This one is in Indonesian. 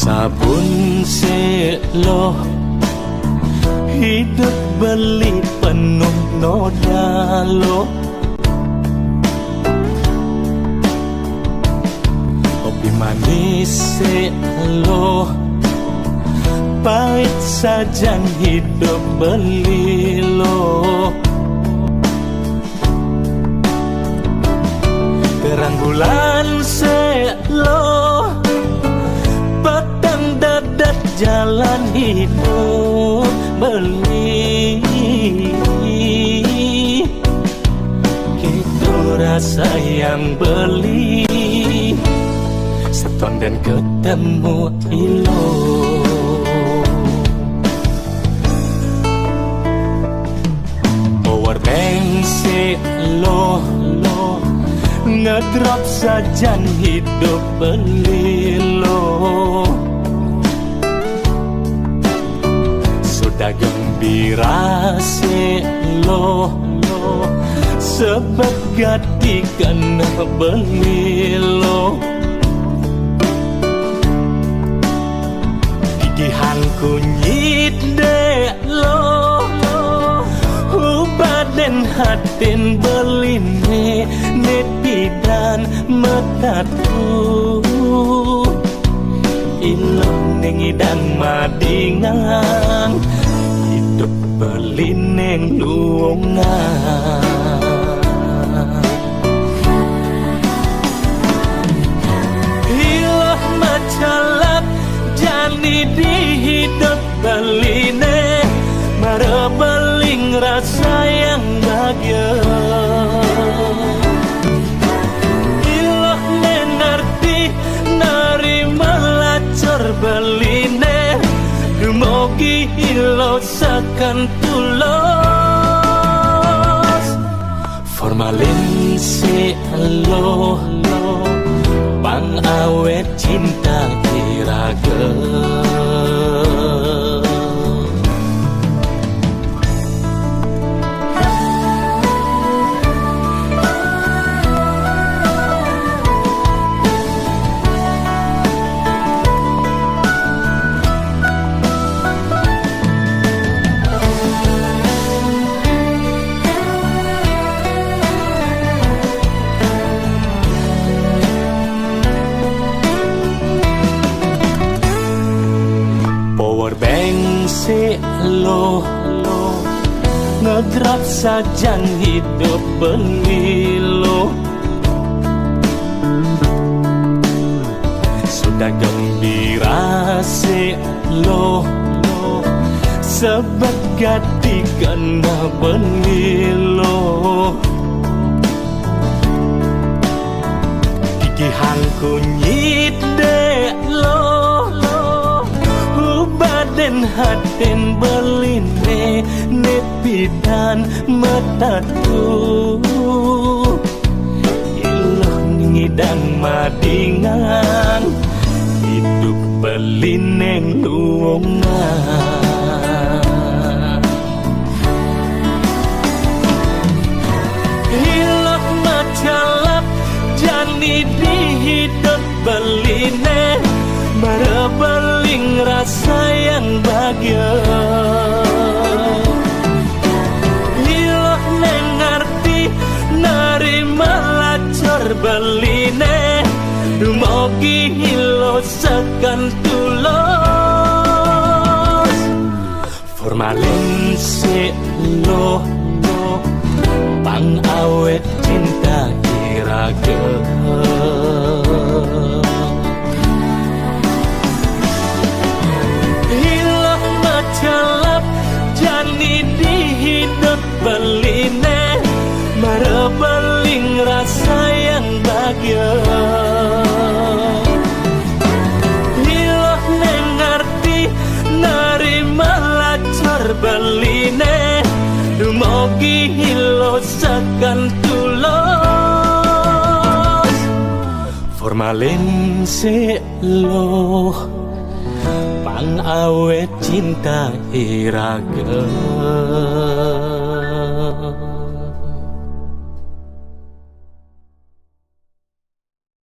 sabun selo hidup beli penuh noda lo. Kopi manis selo pahit sajan hidup beli lo. Terang bulan selo petang dadat jalan hidup beli. Gitu rasa yang beli seton dan ketemu ilo. Power bank selo ngedrop sajan hidup beli lo. Sudah gembira selo sebab gatikan beli lo. Gigihan kunyit dek lo badan hatin beline nepidan metatu iloh nengidang madingan hidup belineng luongan. Iloh macalap jani di hidup beline marebeling rasa yang bahagia. Iloh mengerti nerima lacur beline dumogi ilo sakan tulos. Formalin si elo pang awet cinta kiraga. Lo ngedrop sajan hidup beli lo. Sudah gembira lo sebab gatikan beli lo. Gigihan kunyit dek lo badan hatin beline nepidan metatu iloh ngidang madingan hidup belineng luongan. Iloh macalap jani di hidup beline marebeling rasa yang bahagia. Iloh mengerti nerima lacur beline dumogi ilo sakan tulos. Formalin selo pang awet cinta kiraga. Calap jani di hidup beline marebeling rasa yang bahagia. Iloh mengerti nerima lacur beline dumogi ilo sakan tulos. Formalin selo pang awet cinta iraga.